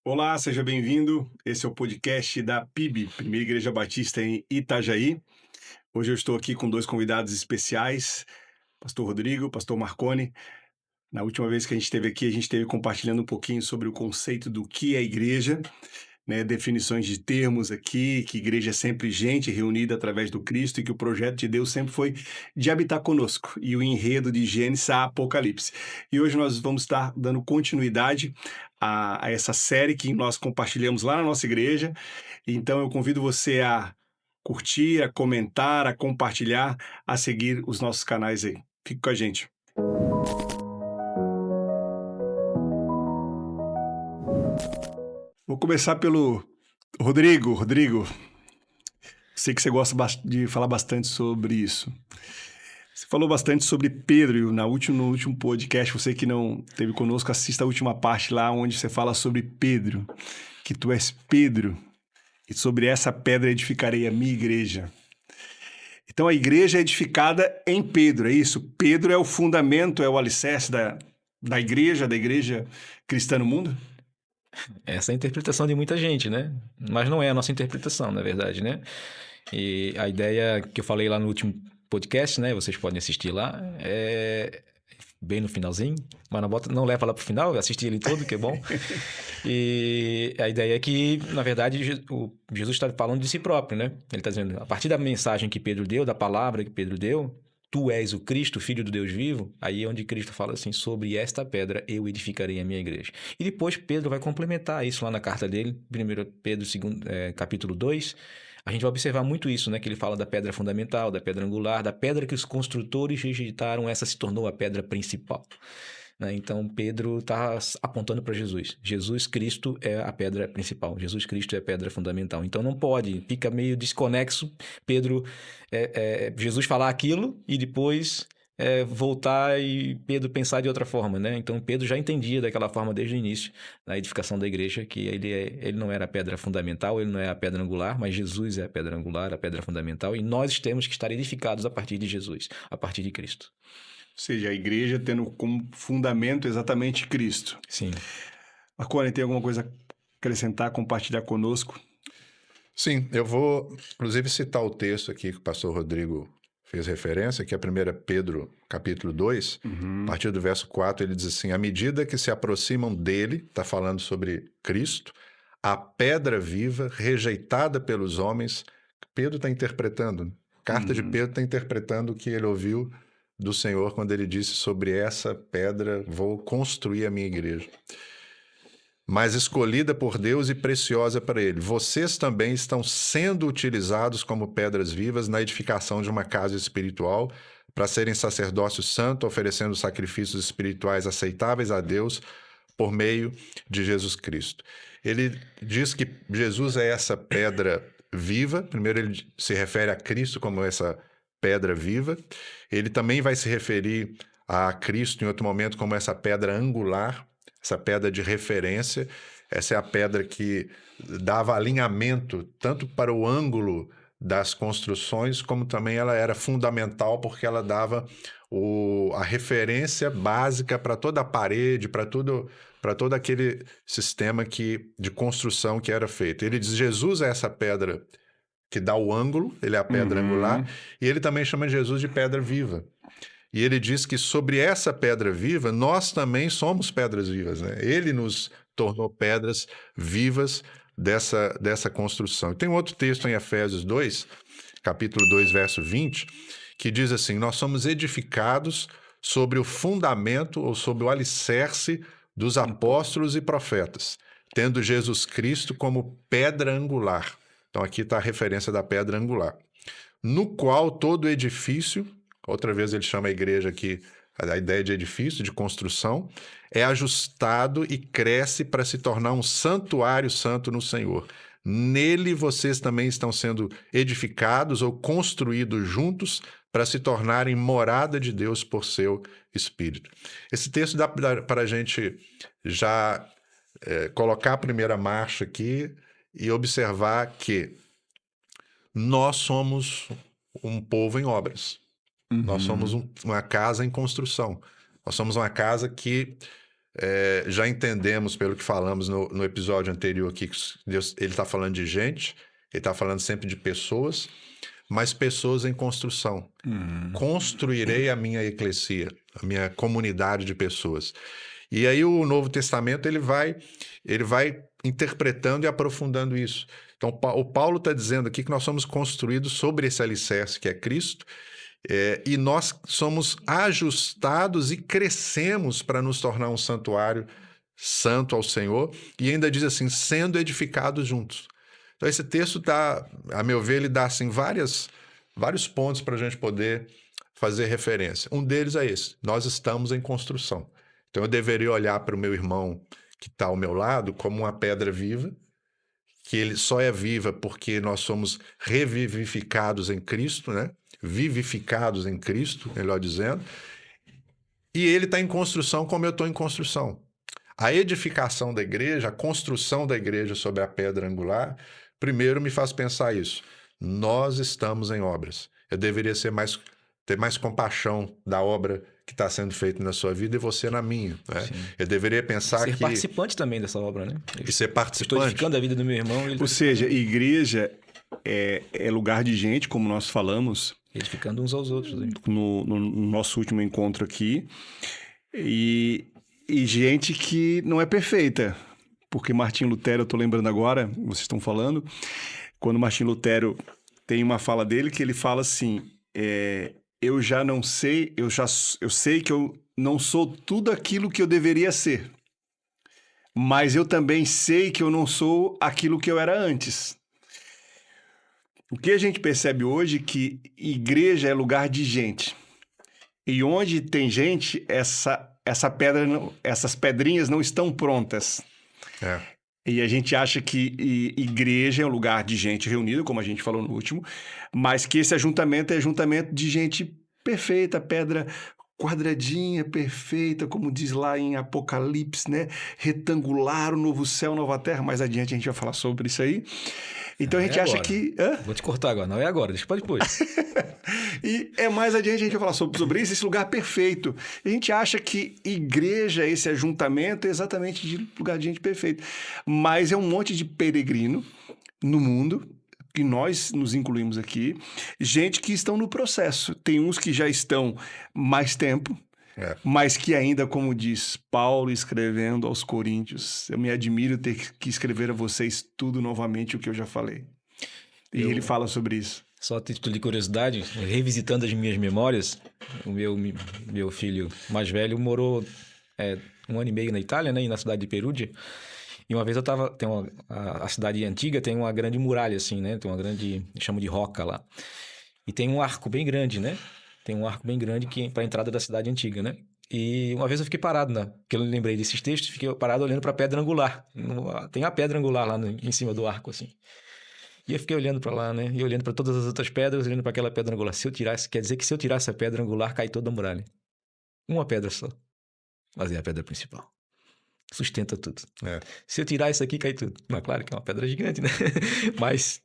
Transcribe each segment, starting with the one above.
Olá, seja bem-vindo. Esse é o podcast da PIB, Primeira Igreja Batista em Itajaí. Hoje eu estou aqui com dois convidados especiais, Pastor Rodrigo, Pastor Marconi. Na última vez que a gente esteve aqui, a gente esteve compartilhando um pouquinho sobre o conceito do que é igreja, né, definições de termos aqui, que igreja é sempre gente reunida através do Cristo e que o projeto de Deus sempre foi de habitar conosco, e o enredo de Gênesis a Apocalipse. E hoje nós vamos estar dando continuidade a essa série que nós compartilhamos lá na nossa igreja. Então eu convido você a curtir, a comentar, a compartilhar, a seguir os nossos canais aí. Fique com a gente. Vou começar pelo Rodrigo. Rodrigo, sei que você gosta de falar bastante sobre isso. Você falou bastante sobre Pedro no último podcast. Você que não esteve conosco, assista a última parte lá onde você fala sobre Pedro, que tu és Pedro, e sobre essa pedra edificarei a minha igreja. Então a igreja é edificada em Pedro, é isso? Pedro é o fundamento, é o alicerce da igreja cristã no mundo? Essa é a interpretação de muita gente, né? Mas não é a nossa interpretação, na verdade, né? E a ideia que eu falei lá no último podcast, né? Vocês podem assistir lá, é bem no finalzinho, mas não leva lá pro final, assistir ele todo, que é bom. E a ideia é que, na verdade, Jesus está falando de si próprio, né? Ele está dizendo, a partir da mensagem que Pedro deu, da palavra que Pedro deu, tu és o Cristo, Filho do Deus vivo, aí é onde Cristo fala assim, sobre esta pedra eu edificarei a minha igreja. E depois Pedro vai complementar isso lá na carta dele, 1 Pedro, capítulo 2, a gente vai observar muito isso, né? Que ele fala da pedra fundamental, da pedra angular, da pedra que os construtores rejeitaram, essa se tornou a pedra principal. Né? Então, Pedro está apontando para Jesus. Jesus Cristo é a pedra principal. Jesus Cristo é a pedra fundamental. Então, não pode, fica meio desconexo Pedro, Jesus falar aquilo e depois voltar e Pedro pensar de outra forma, né? Então, Pedro já entendia daquela forma desde o início da edificação da igreja que ele não era a pedra fundamental, ele não é a pedra angular, mas Jesus é a pedra angular, a pedra fundamental, e nós temos que estar edificados a partir de Jesus, a partir de Cristo. Ou seja, a igreja tendo como fundamento exatamente Cristo. Sim. Marconi, tem alguma coisa a acrescentar, compartilhar conosco? Sim, eu vou, inclusive, citar o texto aqui que o pastor Rodrigo fez referência, que é 1 Pedro, capítulo 2, a partir do verso 4, ele diz assim, à medida que se aproximam dele, está falando sobre Cristo, a pedra viva, rejeitada pelos homens, Pedro está interpretando, carta de Pedro está interpretando o que ele ouviu do Senhor quando ele disse sobre essa pedra vou construir a minha igreja. Mas escolhida por Deus e preciosa para Ele. Vocês também estão sendo utilizados como pedras vivas na edificação de uma casa espiritual, para serem sacerdócio santo, oferecendo sacrifícios espirituais aceitáveis a Deus por meio de Jesus Cristo. Ele diz que Jesus é essa pedra viva. Primeiro ele se refere a Cristo como essa pedra viva. Ele também vai se referir a Cristo em outro momento como essa pedra angular, essa pedra de referência. Essa é a pedra que dava alinhamento tanto para o ângulo das construções, como também ela era fundamental porque ela dava a referência básica para toda a parede, para todo aquele sistema de construção que era feito. Ele diz, Jesus é essa pedra que dá o ângulo, ele é a pedra angular, e ele também chama Jesus de pedra viva. E ele diz que sobre essa pedra viva, nós também somos pedras vivas, né? Ele nos tornou pedras vivas dessa construção. E tem outro texto em Efésios 2, capítulo 2, verso 20, que diz assim, nós somos edificados sobre o fundamento ou sobre o alicerce dos apóstolos e profetas, tendo Jesus Cristo como pedra angular. Então aqui está a referência da pedra angular, no qual todo edifício, outra vez ele chama a igreja aqui, a ideia de edifício, de construção, é ajustado e cresce para se tornar um santuário santo no Senhor. Nele vocês também estão sendo edificados ou construídos juntos para se tornarem morada de Deus por seu Espírito. Esse texto dá para a gente já colocar a primeira marcha aqui e observar que nós somos um povo em obras. Nós somos uma casa em construção. Nós somos uma casa que já entendemos, pelo que falamos no episódio anterior aqui, que Deus, ele está falando de gente, ele está falando sempre de pessoas, mas pessoas em construção. Construirei a minha eclesia, a minha comunidade de pessoas. E aí o Novo Testamento ele vai interpretando e aprofundando isso. Então o Paulo está dizendo aqui que nós somos construídos sobre esse alicerce que é Cristo, e nós somos ajustados e crescemos para nos tornar um santuário santo ao Senhor, e ainda diz assim, sendo edificados juntos. Então esse texto dá, a meu ver, ele dá assim, vários pontos para a gente poder fazer referência. Um deles é esse, nós estamos em construção. Então eu deveria olhar para o meu irmão que está ao meu lado como uma pedra viva, que ele só é viva porque nós somos revivificados em Cristo, né? Vivificados em Cristo, melhor dizendo, e ele está em construção como eu estou em construção. A edificação da igreja, a construção da igreja sobre a pedra angular, primeiro me faz pensar isso. Nós estamos em obras. Eu deveria ter mais compaixão da obra que está sendo feita na sua vida e você na minha. Né? Eu deveria pensar ser participante também dessa obra, né? E ser participante. Estou edificando a vida do meu irmão. Ou seja, igreja é lugar de gente, como nós falamos. Edificando uns aos outros. Né? No nosso último encontro aqui. E gente que não é perfeita. Porque Martim Lutero, eu estou lembrando agora, vocês estão falando, quando Martim Lutero tem uma fala dele que ele fala assim, eu já não sei, eu sei que eu não sou tudo aquilo que eu deveria ser, mas eu também sei que eu não sou aquilo que eu era antes. O que a gente percebe hoje é que igreja é lugar de gente. E onde tem gente, essas pedrinhas não estão prontas. E a gente acha que igreja é um lugar de gente reunida, como a gente falou no último, mas que esse ajuntamento é ajuntamento de gente perfeita, pedra quadradinha, perfeita, como diz lá em Apocalipse, né? Retangular, o novo céu, nova terra. Mais adiante a gente vai falar sobre isso aí. Então a gente acha que... Vou te cortar agora, não é agora, deixa para depois. E mais adiante a gente vai falar sobre isso, esse lugar perfeito. A gente acha que igreja, esse ajuntamento, é exatamente de lugar de gente perfeito. Mas é um monte de peregrino no mundo, que nós nos incluímos aqui, gente que estão no processo. Tem uns que já estão mais tempo, mas que ainda, como diz Paulo escrevendo aos Coríntios, eu me admiro ter que escrever a vocês tudo novamente o que eu já falei. E ele fala sobre isso. Só a título de curiosidade, revisitando as minhas memórias, o meu filho mais velho morou 1 ano e meio na Itália, né, na cidade de Perugia. E uma vez a cidade antiga tem uma grande muralha, assim, né? Tem uma grande, chama de roca lá. E tem um arco bem grande, né? Tem um arco bem grande para a entrada da cidade antiga, né? E uma vez eu fiquei parado, porque eu lembrei desses textos, fiquei parado olhando para a pedra angular. Tem a pedra angular lá em cima do arco, assim. E eu fiquei olhando para lá, né? E olhando para todas as outras pedras, olhando para aquela pedra angular. Quer dizer que se eu tirar essa pedra angular, cai toda a muralha. Uma pedra só. Mas é a pedra principal. Sustenta tudo. Se eu tirar isso aqui, cai tudo. Mas claro que é uma pedra gigante, né? Mas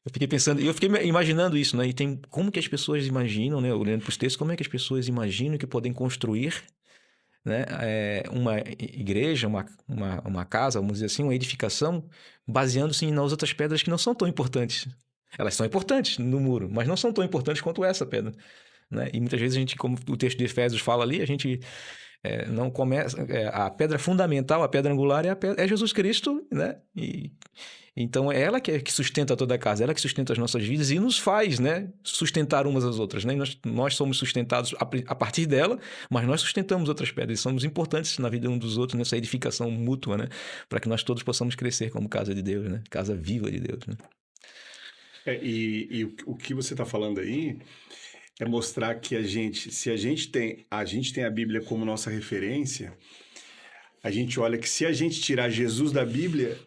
eu fiquei pensando, eu fiquei imaginando isso, né? E tem como que as pessoas imaginam, né? Olhando para os textos, como é que as pessoas imaginam que podem construir, né? Uma igreja, uma casa, vamos dizer assim, uma edificação, baseando-se nas outras pedras que não são tão importantes. Elas são importantes no muro, mas não são tão importantes quanto essa pedra, né? E muitas vezes a gente, como o texto de Efésios fala ali, a gente... não começa, a pedra fundamental, a pedra angular é Jesus Cristo, né? Então é ela que sustenta toda a casa, ela que sustenta as nossas vidas e nos faz, né, sustentar umas às outras, né? Nós somos sustentados a partir dela, mas nós sustentamos outras pedras e somos importantes na vida uns dos outros, nessa edificação mútua, né? Para que nós todos possamos crescer como casa de Deus, né? Casa viva de Deus, né? E o que você está falando aí é mostrar que se a gente tem a Bíblia como nossa referência, a gente olha que se a gente tirar Jesus da Bíblia,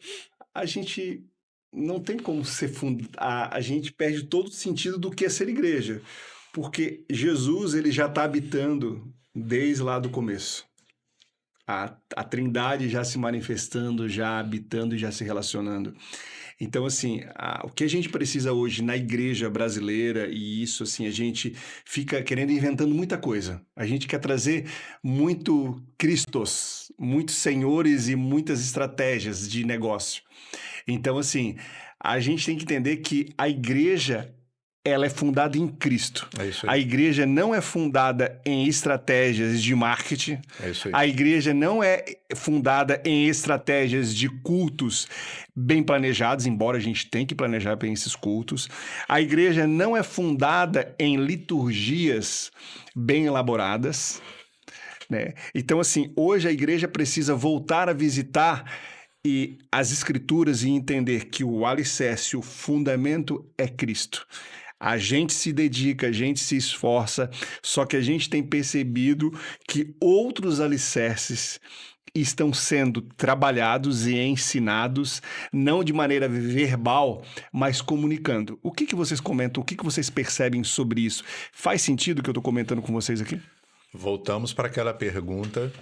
a gente não tem como ser a gente perde todo o sentido do que é ser igreja, porque Jesus ele já está habitando desde lá do começo. A Trindade já se manifestando, já habitando e já se relacionando. Então, assim, o que a gente precisa hoje na igreja brasileira, e isso, assim, a gente fica querendo inventando muita coisa. A gente quer trazer muito Cristos, muitos senhores e muitas estratégias de negócio. Então, assim, a gente tem que entender que a igreja, ela é fundada em Cristo. É isso A aí. igreja não é fundada em estratégias de marketing. É isso aí. A igreja não é fundada em estratégias de cultos bem planejados, embora a gente tenha que planejar bem esses cultos. A igreja não é fundada em liturgias bem elaboradas, né? Então, assim, hoje a igreja precisa voltar a visitar as escrituras e entender que o alicerce, o fundamento é Cristo. A gente se dedica, a gente se esforça, só que a gente tem percebido que outros alicerces estão sendo trabalhados e ensinados, não de maneira verbal, mas comunicando. O que vocês comentam? O que vocês percebem sobre isso? Faz sentido o que eu estou comentando com vocês aqui? Voltamos para aquela pergunta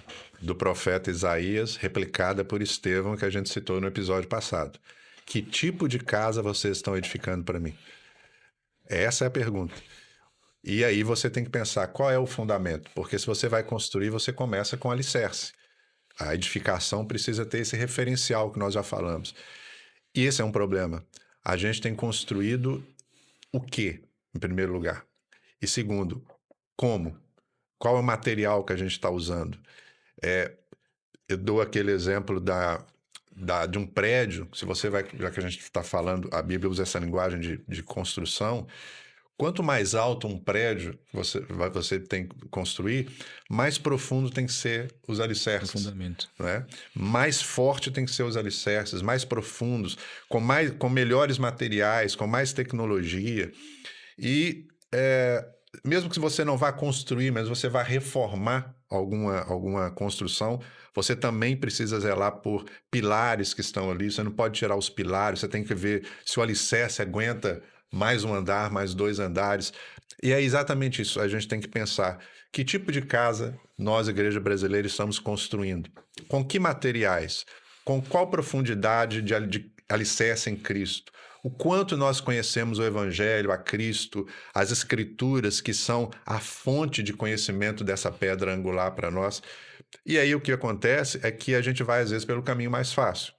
do profeta Isaías, replicada por Estevão, que a gente citou no episódio passado. Que tipo de casa vocês estão edificando para mim? Essa é a pergunta. E aí você tem que pensar qual é o fundamento, porque se você vai construir, você começa com alicerce. A edificação precisa ter esse referencial que nós já falamos. E esse é um problema. A gente tem construído o quê, em primeiro lugar? E segundo, como? Qual é o material que a gente está usando? Eu dou aquele exemplo de um prédio, se você vai, já que a gente está falando, a Bíblia usa essa linguagem de construção, quanto mais alto um prédio você tem que construir, mais profundo tem que ser os alicerces. O fundamento. Né? Mais forte tem que ser os alicerces, mais profundos, com melhores materiais, com mais tecnologia. E mesmo que você não vá construir, mas você vá reformar alguma construção, você também precisa zelar por pilares que estão ali. Você não pode tirar os pilares, você tem que ver se o alicerce aguenta mais um andar, mais 2 andares. E é exatamente isso. A gente tem que pensar que tipo de casa nós, Igreja Brasileira, estamos construindo. Com que materiais? Com qual profundidade de alicerce em Cristo? O quanto nós conhecemos o Evangelho, a Cristo, as Escrituras, que são a fonte de conhecimento dessa pedra angular para nós. E aí o que acontece é que a gente vai, às vezes, pelo caminho mais fácil.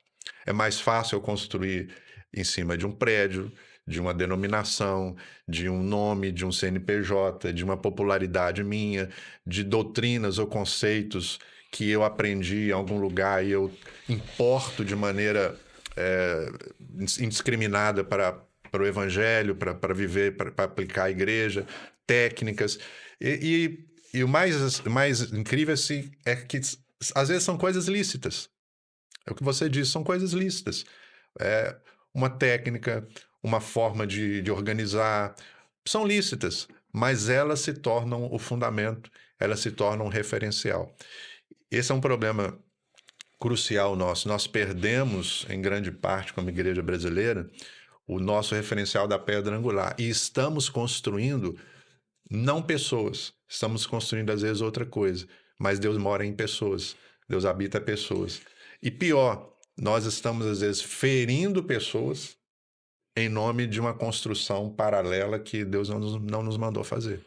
É mais fácil eu construir em cima de um prédio, de uma denominação, de um nome, de um CNPJ, de uma popularidade minha, de doutrinas ou conceitos que eu aprendi em algum lugar e eu importo de maneira indiscriminada para o Evangelho, para viver, para aplicar a igreja, técnicas. E o mais incrível é que às vezes são coisas lícitas. É o que você disse, são coisas lícitas. Uma técnica, uma forma de organizar, são lícitas, mas elas se tornam o fundamento, elas se tornam um referencial. Esse é um problema crucial nosso. Nós perdemos, em grande parte, como igreja brasileira, o nosso referencial da pedra angular. E estamos construindo não pessoas, estamos construindo às vezes outra coisa, mas Deus mora em pessoas, Deus habita pessoas. E pior, nós estamos às vezes ferindo pessoas em nome de uma construção paralela que Deus não nos mandou fazer.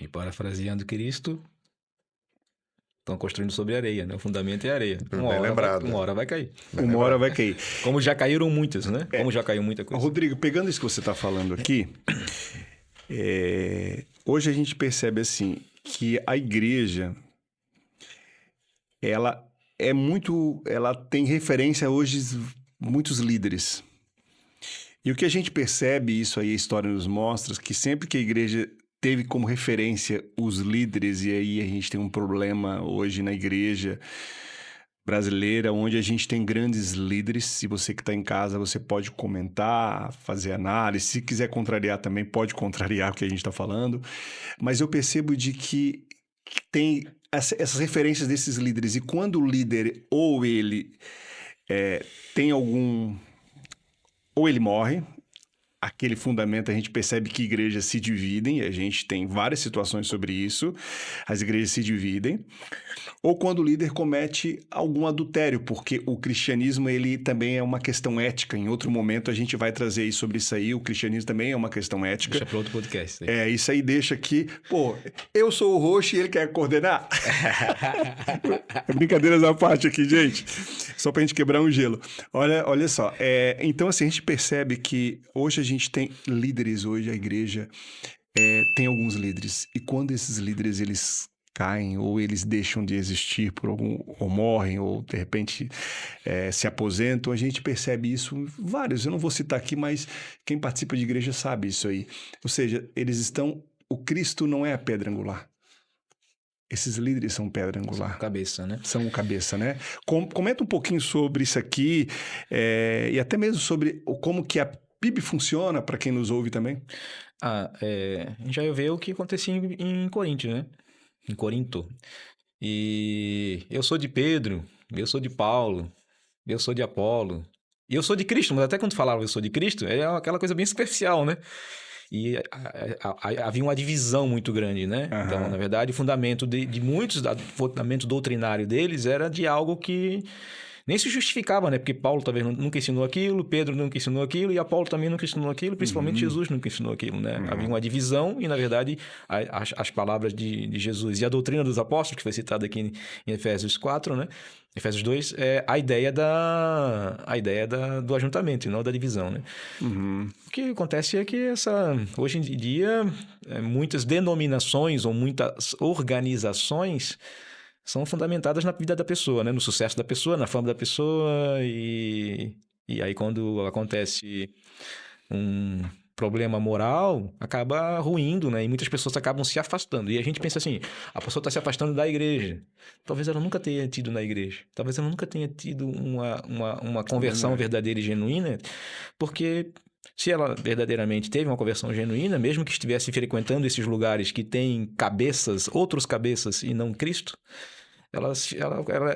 E parafraseando Cristo, estão construindo sobre areia, né? O fundamento é areia. Uma hora vai cair. Uma hora vai cair. Como já caíram muitas, né? Como já caiu muita coisa. Rodrigo, pegando isso que você está falando aqui, hoje a gente percebe assim que a igreja ela tem referência hoje muitos líderes. E o que a gente percebe, isso aí a história nos mostra, que sempre que a igreja teve como referência os líderes, e aí a gente tem um problema hoje na igreja brasileira, onde a gente tem grandes líderes. Se você que está em casa, você pode comentar, fazer análise. Se quiser contrariar também, pode contrariar o que a gente está falando. Mas eu percebo de que tem essas referências desses líderes. E quando o líder ou ele tem algum... Ou ele morre, aquele fundamento, a gente percebe que igrejas se dividem, e a gente tem várias situações sobre isso, as igrejas se dividem, ou quando o líder comete algum adultério, porque o cristianismo, ele também é uma questão ética. Em outro momento a gente vai trazer aí sobre isso aí, o cristianismo também é uma questão ética. Deixa para outro podcast. Isso aí deixa aqui, pô, eu sou o host e ele quer coordenar? Brincadeiras à parte aqui, gente, só pra gente quebrar um gelo. Olha só, então assim, a gente percebe que hoje a gente tem líderes, hoje a igreja tem alguns líderes, e quando esses líderes, eles caem, ou eles deixam de existir ou morrem, ou de repente se aposentam, a gente percebe isso em vários. Eu não vou citar aqui, mas quem participa de igreja sabe isso aí. Ou seja, o Cristo não é a pedra angular. Esses líderes são pedra angular. São cabeça, né? São cabeça, né? Comenta um pouquinho sobre isso aqui, e até mesmo sobre como que a PIB funciona, para quem nos ouve também. A gente já vê o que acontecia em Corinto, né? Em Corinto. E eu sou de Pedro, eu sou de Paulo, eu sou de Apolo, e eu sou de Cristo, mas até quando falava eu sou de Cristo, é aquela coisa bem superficial, né? E havia uma divisão muito grande, né? Uhum. Então, na verdade, o fundamento de muitos, o fundamento doutrinário deles era de algo que nem se justificava, né? Porque Paulo talvez nunca ensinou aquilo, Pedro nunca ensinou aquilo, e Apolo também nunca ensinou aquilo, principalmente Jesus nunca ensinou aquilo, né? Havia uma divisão e, na verdade, as palavras de Jesus e a doutrina dos apóstolos, que foi citada aqui em Efésios 4, né? Efésios 2, é a ideia do ajuntamento e não da divisão, né? O que acontece é que hoje em dia, muitas denominações ou muitas organizações são fundamentadas na vida da pessoa, né? No sucesso da pessoa, na fama da pessoa, e aí quando acontece um problema moral, acaba ruindo, né? E muitas pessoas acabam se afastando. E a gente pensa assim, a pessoa está se afastando da igreja. Talvez ela nunca tenha tido na igreja. Talvez ela nunca tenha tido uma conversão verdadeira e genuína, porque se ela verdadeiramente teve uma conversão genuína, mesmo que estivesse frequentando esses lugares que têm outros cabeças e não Cristo, ela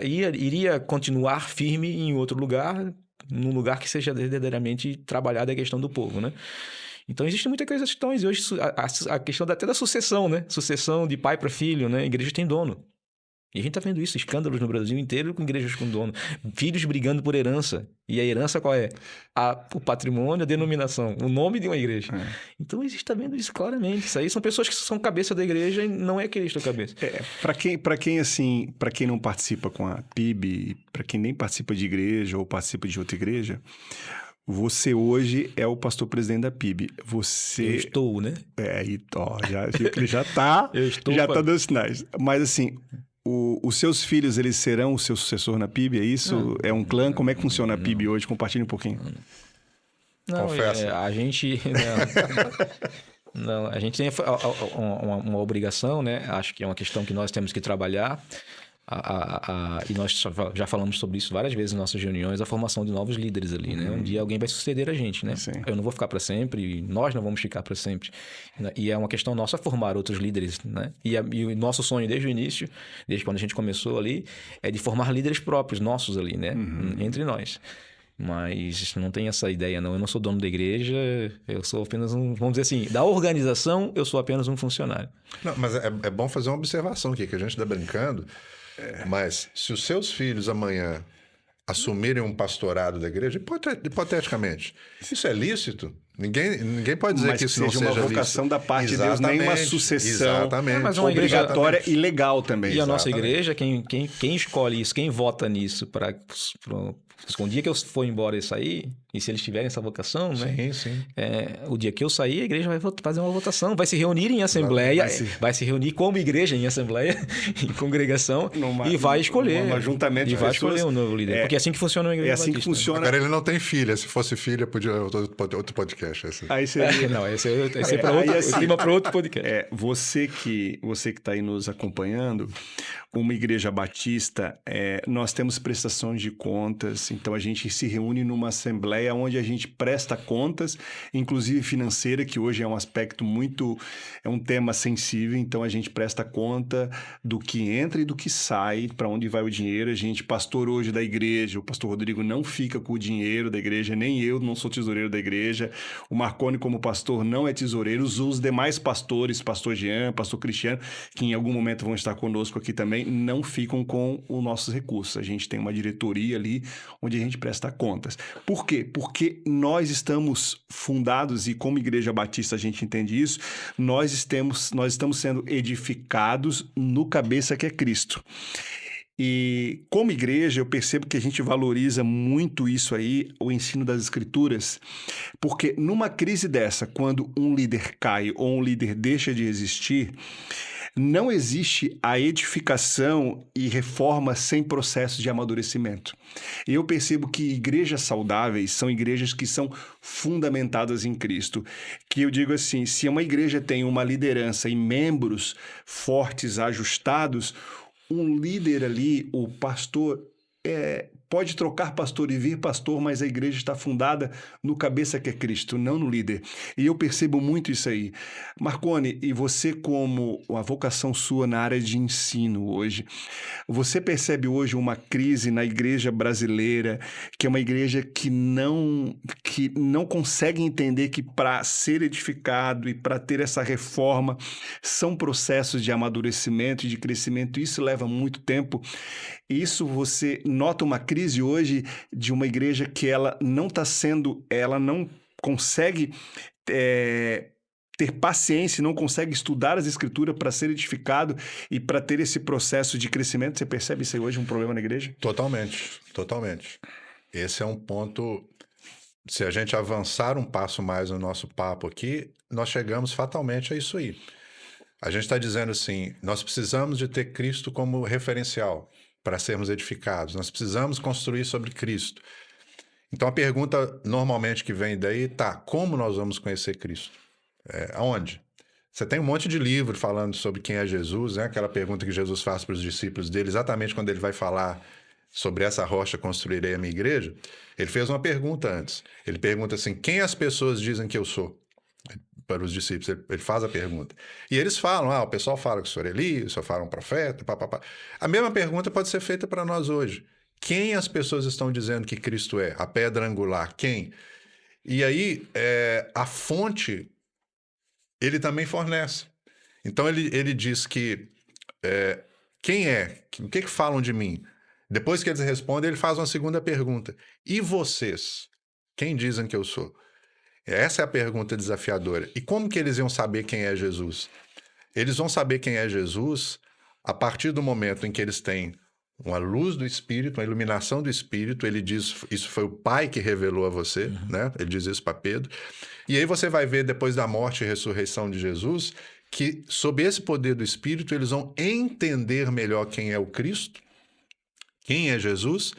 iria continuar firme em outro lugar, num lugar que seja verdadeiramente trabalhada a questão do povo, né? Então, existem muitas questões. E hoje, a questão até da sucessão, né? Sucessão de pai para filho, né? A igreja tem dono. E a gente tá vendo isso, escândalos no Brasil inteiro com igrejas com dono. Filhos brigando por herança. E a herança qual é? O patrimônio, a denominação, o nome de uma igreja. Então, a gente tá vendo isso claramente. Isso aí são pessoas que são cabeça da igreja e não é Cristo a cabeça. Para quem não participa com a PIB, para quem nem participa de igreja ou participa de outra igreja, você hoje é o pastor presidente da PIB. Eu estou, né? Já viu que ele já tá dando sinais. Mas assim, os seus filhos, eles serão o seu sucessor na PIB, é isso? É um clã? Como é que funciona a PIB hoje? Compartilhe um pouquinho. Não, confessa. A gente... Não, a gente tem uma obrigação, né? Acho que é uma questão que nós temos que trabalhar. E nós já falamos sobre isso várias vezes em nossas reuniões, a formação de novos líderes ali, né? Um dia alguém vai suceder a gente, né? Sim. Eu não vou ficar para sempre, nós não vamos ficar para sempre. E é uma questão nossa formar outros líderes, né? E o nosso sonho desde o início, desde quando a gente começou ali, é de formar líderes próprios, nossos ali, né? Entre nós. Mas não tem essa ideia, não. Eu não sou dono da igreja, eu sou apenas vamos dizer assim, da organização, eu sou apenas um funcionário. Não, mas é bom fazer uma observação aqui, que a gente está brincando, mas se os seus filhos amanhã assumirem um pastorado da igreja, hipoteticamente, isso é lícito? Ninguém pode dizer que isso não seja uma vocação lícito. da parte de Deus, nem uma sucessão mas uma igreja obrigatória e legal também. E a nossa igreja, quem escolhe isso, quem vota nisso para um dia que eu for embora e sair, e se eles tiverem essa vocação, né? Sim. O dia que eu sair, a igreja vai fazer uma votação, vai se reunir em assembleia, vai se reunir como igreja em assembleia, em congregação, e vai escolher. Um ajuntamento e vai escolher um novo líder. Porque é assim que funciona a igreja. É assim que funciona. Agora ele não tem filha. Se fosse filha, podia outro podcast. Aí seria... Não, esse é para outro podcast. Você que está aí nos acompanhando, uma igreja batista, nós temos prestações de contas, então a gente se reúne numa assembleia onde a gente presta contas, inclusive financeira, que hoje é um aspecto é um tema sensível, então a gente presta conta do que entra e do que sai, para onde vai o dinheiro. A gente, pastor hoje da igreja, o pastor Rodrigo não fica com o dinheiro da igreja, nem eu não sou tesoureiro da igreja, O Marconi, como pastor, não é tesoureiro. Os demais pastores, pastor Jean, pastor Cristiano, que em algum momento vão estar conosco aqui também, não ficam com os nossos recursos. A gente tem uma diretoria ali onde a gente presta contas. Por quê? Porque nós estamos fundados, e como Igreja Batista a gente entende isso, nós estamos sendo edificados no cabeça que é Cristo. E como igreja, eu percebo que a gente valoriza muito isso aí, o ensino das Escrituras, porque numa crise dessa, quando um líder cai ou um líder deixa de existir, não existe a edificação e reforma sem processo de amadurecimento. E eu percebo que igrejas saudáveis são igrejas que são fundamentadas em Cristo. Que eu digo assim, se uma igreja tem uma liderança e membros fortes, ajustados, um líder ali, o pastor, pode trocar pastor e vir pastor, mas a igreja está fundada no cabeça que é Cristo, não no líder. E eu percebo muito isso aí. Marconi, e você como a vocação sua na área de ensino hoje, você percebe hoje uma crise na igreja brasileira, que é uma igreja que não consegue entender que para ser edificado e para ter essa reforma são processos de amadurecimento e de crescimento, isso leva muito tempo. Isso você nota uma crise hoje de uma igreja que ela não consegue ter paciência, não consegue estudar as Escrituras para ser edificado e para ter esse processo de crescimento. Você percebe isso aí hoje, um problema na igreja? Totalmente, totalmente. Esse é um ponto, se a gente avançar um passo mais no nosso papo aqui, nós chegamos fatalmente a isso aí. A gente está dizendo assim, nós precisamos de ter Cristo como referencial para sermos edificados. Nós precisamos construir sobre Cristo. Então a pergunta normalmente que vem daí como nós vamos conhecer Cristo? Aonde? Você tem um monte de livro falando sobre quem é Jesus, né? Aquela pergunta que Jesus faz para os discípulos dele, exatamente quando ele vai falar sobre essa rocha construirei a minha igreja, ele fez uma pergunta antes. Ele pergunta assim, quem as pessoas dizem que eu sou? Para os discípulos, ele faz a pergunta. E eles falam, o pessoal fala que o senhor é Elias, o senhor fala um profeta, papapá. A mesma pergunta pode ser feita para nós hoje. Quem as pessoas estão dizendo que Cristo é? A pedra angular, quem? E aí, a fonte, ele também fornece. Então, ele diz que, quem é? O que falam de mim? Depois que eles respondem, ele faz uma segunda pergunta. E vocês? Quem dizem que eu sou? Essa é a pergunta desafiadora. E como que eles iam saber quem é Jesus? Eles vão saber quem é Jesus a partir do momento em que eles têm uma luz do Espírito, uma iluminação do Espírito. Ele diz, isso foi o Pai que revelou a você, né? Ele diz isso para Pedro. E aí você vai ver, depois da morte e ressurreição de Jesus, que sob esse poder do Espírito, eles vão entender melhor quem é o Cristo, quem é Jesus.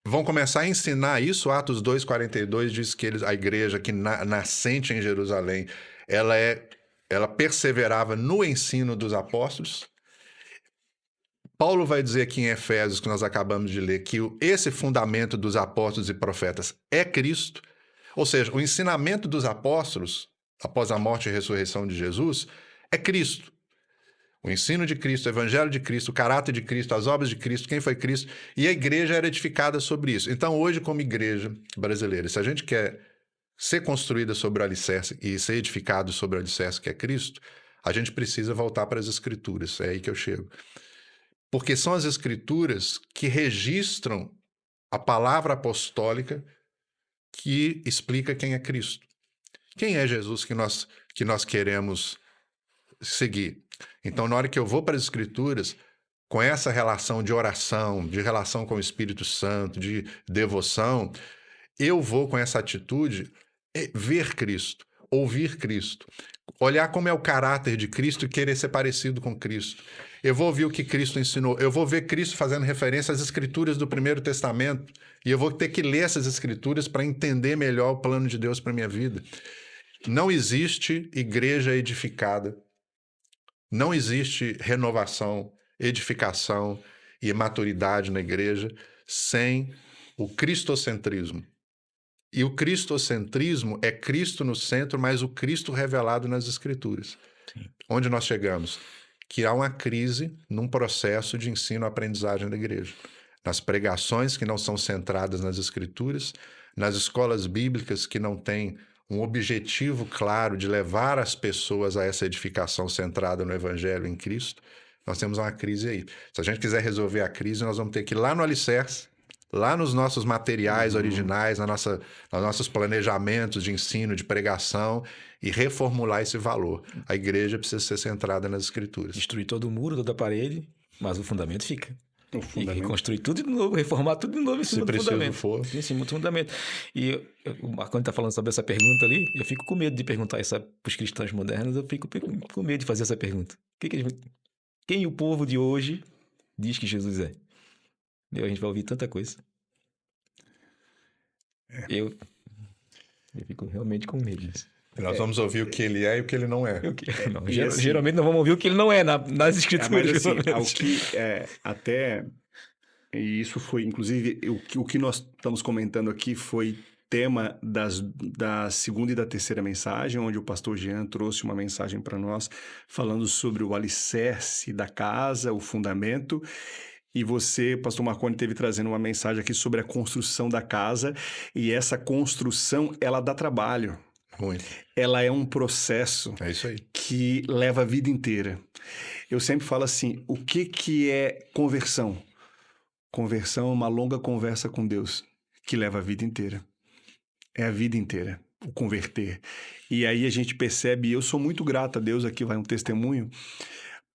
Vão começar a ensinar isso. Atos 2:42 diz que a igreja que nascente em Jerusalém, ela perseverava no ensino dos apóstolos. Paulo vai dizer aqui em Efésios, que nós acabamos de ler, que esse fundamento dos apóstolos e profetas é Cristo. Ou seja, o ensinamento dos apóstolos, após a morte e ressurreição de Jesus, é Cristo. O ensino de Cristo, o evangelho de Cristo, o caráter de Cristo, as obras de Cristo, quem foi Cristo, e a igreja era edificada sobre isso. Então, hoje, como igreja brasileira, se a gente quer ser construída sobre o alicerce e ser edificado sobre o alicerce que é Cristo, a gente precisa voltar para as Escrituras. É aí que eu chego. Porque são as Escrituras que registram a palavra apostólica que explica quem é Cristo. Quem é Jesus que nós queremos seguir? Então, na hora que eu vou para as Escrituras, com essa relação de oração, de relação com o Espírito Santo, de devoção, eu vou com essa atitude ver Cristo, ouvir Cristo, olhar como é o caráter de Cristo e querer ser parecido com Cristo. Eu vou ouvir o que Cristo ensinou, eu vou ver Cristo fazendo referência às Escrituras do Primeiro Testamento e eu vou ter que ler essas Escrituras para entender melhor o plano de Deus para a minha vida. Não existe igreja edificada, não existe renovação, edificação e maturidade na igreja sem o cristocentrismo. E o cristocentrismo é Cristo no centro, mas o Cristo revelado nas Escrituras. Sim. Onde nós chegamos? Que há uma crise num processo de ensino-aprendizagem da igreja. Nas pregações que não são centradas nas Escrituras, nas escolas bíblicas que não têm um objetivo claro de levar as pessoas a essa edificação centrada no Evangelho em Cristo, nós temos uma crise aí. Se a gente quiser resolver a crise, nós vamos ter que ir lá no alicerce, lá nos nossos materiais originais, nos nossos planejamentos de ensino, de pregação, e reformular esse valor. A igreja precisa ser centrada nas Escrituras. Destruir todo o muro, toda a parede, mas o fundamento fica. O E fundamento. reconstruir tudo de novo, reformar tudo de novo em cima Se do preciso fundamento. for. Em cima do fundamento. E o Marconi está falando sobre essa pergunta ali, eu fico com medo de perguntar isso para os cristãos modernos, eu fico com medo de fazer essa pergunta. Quem o povo de hoje diz que Jesus é? E a gente vai ouvir tanta coisa. Eu fico realmente com medo disso. E nós vamos ouvir o que ele é e o que ele não é. Não, E assim- geralmente não vamos ouvir o que ele não é nas Mas escrituras. assim, pelo menos. até... E isso foi, inclusive, o que nós estamos comentando aqui foi tema da segunda e da terceira mensagem, onde o pastor Jean trouxe uma mensagem para nós falando sobre o alicerce da casa, o fundamento. E você, pastor Marconi, teve trazendo uma mensagem aqui sobre a construção da casa. E essa construção, ela dá trabalho. Muito. Ela é um processo É isso aí. que leva a vida inteira. Eu sempre falo assim, o que é conversão? Conversão é uma longa conversa com Deus, que leva a vida inteira. É a vida inteira, o converter. E aí a gente percebe, e eu sou muito grato a Deus, aqui vai um testemunho,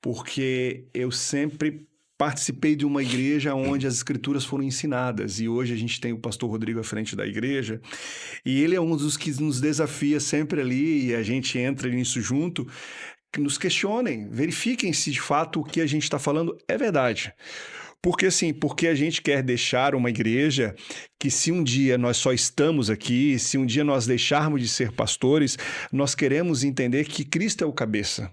porque eu sempre participei de uma igreja onde as escrituras foram ensinadas, e hoje a gente tem o pastor Rodrigo à frente da igreja, e ele é um dos que nos desafia sempre ali, e a gente entra nisso junto, que nos questionem, verifiquem se de fato o que a gente está falando é verdade. Porque assim, porque a gente quer deixar uma igreja que se um dia nós só estamos aqui, se um dia nós deixarmos de ser pastores, nós queremos entender que Cristo é o cabeça.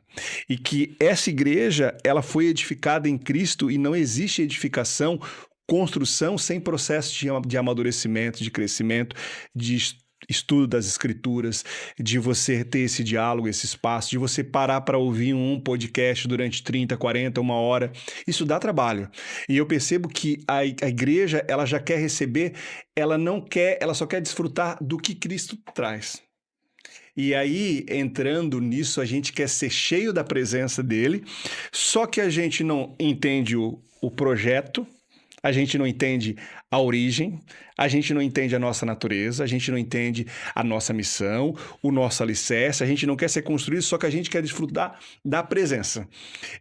E que essa igreja, ela foi edificada em Cristo e não existe edificação, construção sem processo de amadurecimento, de crescimento, de estudo das escrituras, de você ter esse diálogo, esse espaço, de você parar para ouvir um podcast durante 30, 40, uma hora. Isso dá trabalho. E eu percebo que a igreja, ela já quer receber, ela não quer, ela só quer desfrutar do que Cristo traz. E aí, entrando nisso, a gente quer ser cheio da presença dele, só que a gente não entende o projeto, a gente não entende a origem, a gente não entende a nossa natureza, a gente não entende a nossa missão, o nosso alicerce, a gente não quer ser construído, só que a gente quer desfrutar da presença.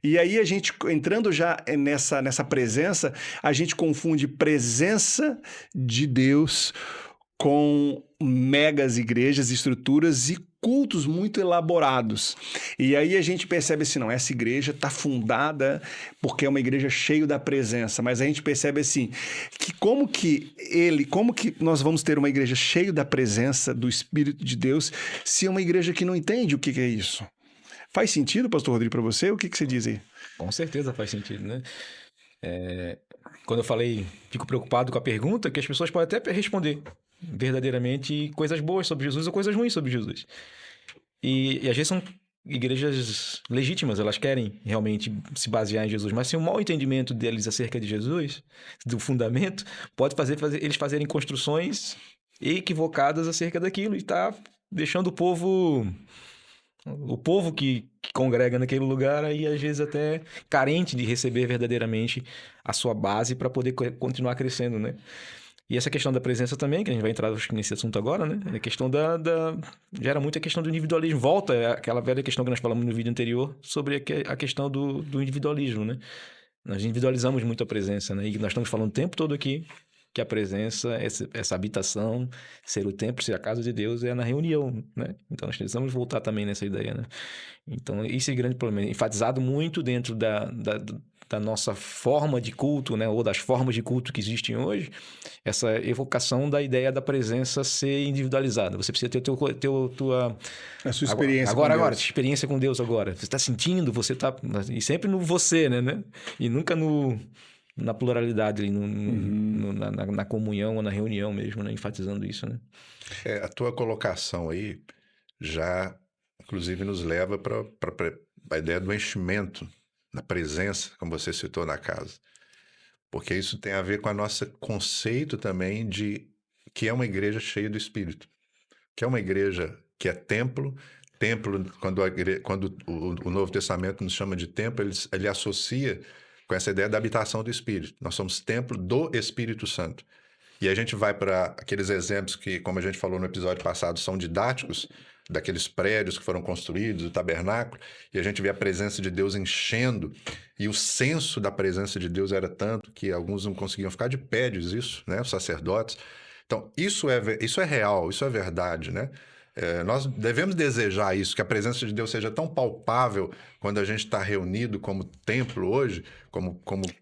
E aí a gente, entrando já nessa presença, a gente confunde presença de Deus com megas igrejas, estruturas e cultos muito elaborados. E aí a gente percebe assim, não, essa igreja está fundada porque é uma igreja cheia da presença, mas a gente percebe assim, que como que nós vamos ter uma igreja cheia da presença do Espírito de Deus se é uma igreja que não entende o que é isso? Faz sentido, pastor Rodrigo, para você? O que você diz aí? Com certeza faz sentido, né? Quando eu falei, fico preocupado com a pergunta, que as pessoas podem até responder verdadeiramente coisas boas sobre Jesus ou coisas ruins sobre Jesus. E às vezes são igrejas legítimas, elas querem realmente se basear em Jesus, mas se um mau entendimento deles acerca de Jesus, do fundamento, pode fazer eles fazerem construções equivocadas acerca daquilo e tá deixando o povo que congrega naquele lugar aí às vezes até carente de receber verdadeiramente a sua base para poder continuar crescendo, né? E essa questão da presença também, que a gente vai entrar nesse assunto agora, né? A questão gera muito a questão do individualismo. Volta àquela velha questão que nós falamos no vídeo anterior sobre a questão do individualismo, né? Nós individualizamos muito a presença, né? E nós estamos falando o tempo todo aqui que a presença, essa habitação, ser o templo, ser a casa de Deus é na reunião, né? Então nós precisamos voltar também nessa ideia, né? Então esse é o grande problema, enfatizado muito dentro da nossa forma de culto, né? Ou das formas de culto que existem hoje, essa evocação da ideia da presença ser individualizada. Você precisa ter a sua experiência agora, experiência com Deus agora. Você está sentindo, você está... E sempre no você, né? E nunca na pluralidade, na comunhão ou na reunião mesmo, né? Enfatizando isso, né? A tua colocação aí já, inclusive, nos leva para a ideia do enchimento, da presença, como você citou na casa. Porque isso tem a ver com o nosso conceito também de que é uma igreja cheia do Espírito. Que é uma igreja que é templo. Templo, quando o Novo Testamento nos chama de templo, ele associa com essa ideia da habitação do Espírito. Nós somos templo do Espírito Santo. E a gente vai para aqueles exemplos que, como a gente falou no episódio passado, são didáticos, daqueles prédios que foram construídos, do tabernáculo, e a gente vê a presença de Deus enchendo, e o senso da presença de Deus era tanto que alguns não conseguiam ficar de pé, diz isso, né? Os sacerdotes. Então, isso é real, isso é verdade, né? Nós devemos desejar isso, que a presença de Deus seja tão palpável quando a gente está reunido como templo hoje, como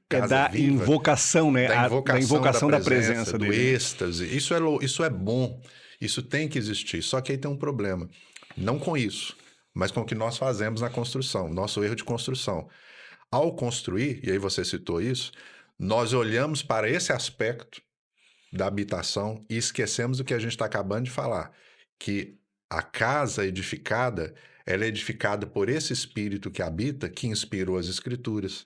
casa da viva. Invocação, né? Da invocação da presença do dele. êxtase. Isso é bom, isso tem que existir. Só que aí tem um problema. Não com isso, mas com o que nós fazemos na construção, nosso erro de construção. Ao construir, e aí você citou isso, nós olhamos para esse aspecto da habitação e esquecemos do que a gente está acabando de falar, que a casa edificada, ela é edificada por esse Espírito que habita, que inspirou as Escrituras.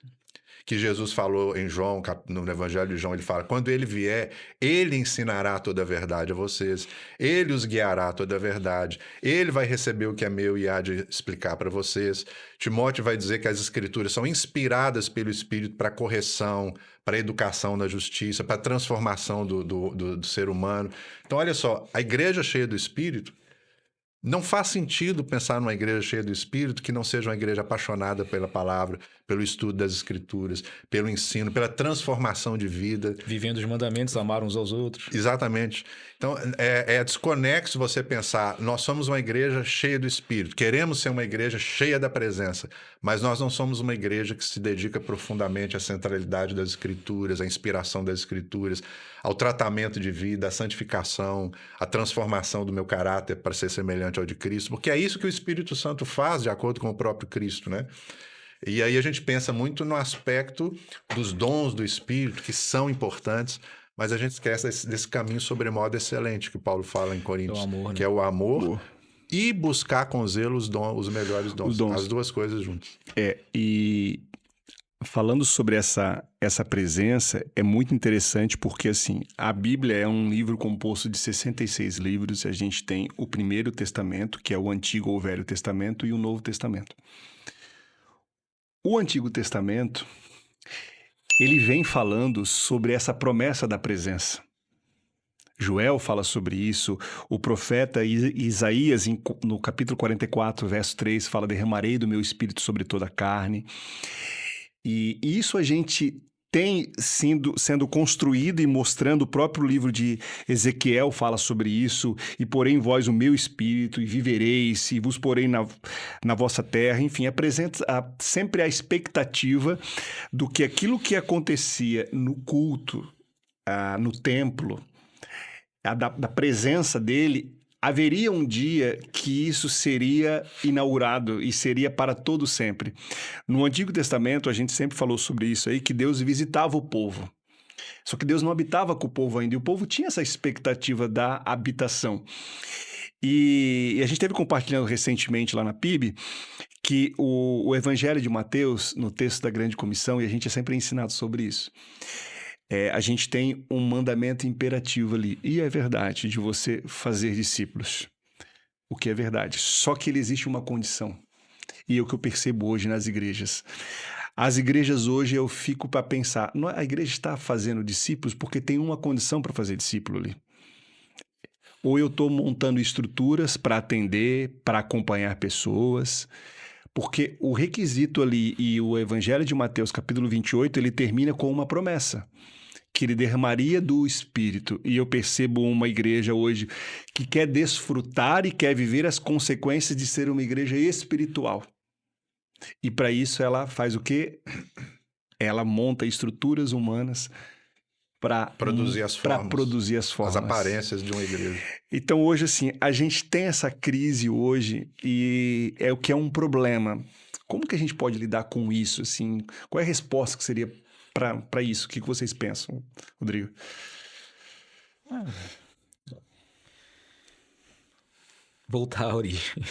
Que Jesus falou em João, no Evangelho de João, ele fala, quando ele vier, ele ensinará toda a verdade a vocês, ele os guiará a toda a verdade, ele vai receber o que é meu e há de explicar para vocês. Timóteo vai dizer que as Escrituras são inspiradas pelo Espírito para correção, para educação na justiça, para transformação do ser humano. Então, olha só, a igreja cheia do Espírito, não faz sentido pensar numa igreja cheia do Espírito que não seja uma igreja apaixonada pela palavra, pelo estudo das Escrituras, pelo ensino, pela transformação de vida. Vivendo os mandamentos, amar uns aos outros. Exatamente. Então, é desconexo você pensar, nós somos uma igreja cheia do Espírito, queremos ser uma igreja cheia da presença, mas nós não somos uma igreja que se dedica profundamente à centralidade das Escrituras, à inspiração das Escrituras, ao tratamento de vida, à santificação, à transformação do meu caráter para ser semelhante ao de Cristo, porque é isso que o Espírito Santo faz de acordo com o próprio Cristo, né? E aí a gente pensa muito no aspecto dos dons do Espírito, que são importantes, mas a gente esquece desse caminho sobremodo excelente que Paulo fala em Coríntios, amor, né? que é o amor e buscar com zelo os melhores dons, as duas coisas juntas. E falando sobre essa presença, é muito interessante porque, assim, a Bíblia é um livro composto de 66 livros, a gente tem o Primeiro Testamento, que é o Antigo ou Velho Testamento, e o Novo Testamento. O Antigo Testamento, ele vem falando sobre essa promessa da presença. Joel fala sobre isso, o profeta Isaías, no capítulo 44, verso 3, fala, derramarei do meu espírito sobre toda a carne. E isso a gente tem sendo construído e mostrando, o próprio livro de Ezequiel fala sobre isso, e porei em vós o meu espírito, e vivereis, e vos porei na vossa terra, enfim, apresenta sempre a expectativa do que aquilo que acontecia no culto, no templo, da presença dele, haveria um dia que isso seria inaugurado e seria para todo sempre. No Antigo Testamento, a gente sempre falou sobre isso aí, que Deus visitava o povo. Só que Deus não habitava com o povo ainda, e o povo tinha essa expectativa da habitação. E a gente teve compartilhando recentemente lá na PIB que o Evangelho de Mateus, no texto da Grande Comissão, e a gente é sempre ensinado sobre isso, a gente tem um mandamento imperativo ali, e é verdade, de você fazer discípulos, o que é verdade. Só que existe uma condição, e é o que eu percebo hoje nas igrejas. As igrejas hoje, eu fico para pensar, a igreja está fazendo discípulos porque tem uma condição para fazer discípulo ali. Ou eu estou montando estruturas para atender, para acompanhar pessoas, porque o requisito ali, e o Evangelho de Mateus, capítulo 28, ele termina com uma promessa, que ele derramaria do Espírito. E eu percebo uma igreja hoje que quer desfrutar e quer viver as consequências de ser uma igreja espiritual. E para isso ela faz o quê? Ela monta estruturas humanas para produzir as formas. As aparências de uma igreja. Então hoje, assim, a gente tem essa crise hoje e é o que é um problema. Como que a gente pode lidar com isso? Assim, qual é a resposta que seria para isso? O que vocês pensam, Rodrigo? Voltar à origem.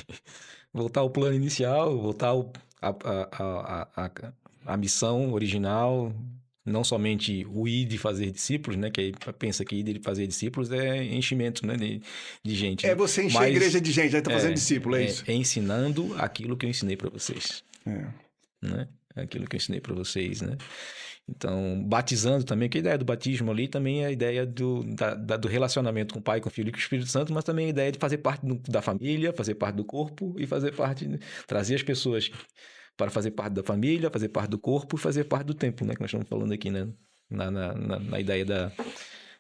Voltar ao plano inicial, voltar à missão original, Não somente o ir de fazer discípulos, né? Que aí pensa que ir de fazer discípulos é enchimento, né? De gente. É né? você encher a Mas igreja de gente, aí tá fazendo discípulo, é isso? É ensinando aquilo que eu ensinei para vocês, É. né? Aquilo que eu ensinei para vocês, né? Então, batizando também, que a ideia do batismo ali também é a ideia do relacionamento com o Pai, com o Filho e com o Espírito Santo, mas também a ideia de fazer parte da família, fazer parte do corpo e fazer parte, trazer as pessoas para fazer parte da família, fazer parte do corpo e fazer parte do templo, né? Que nós estamos falando aqui, né? Na ideia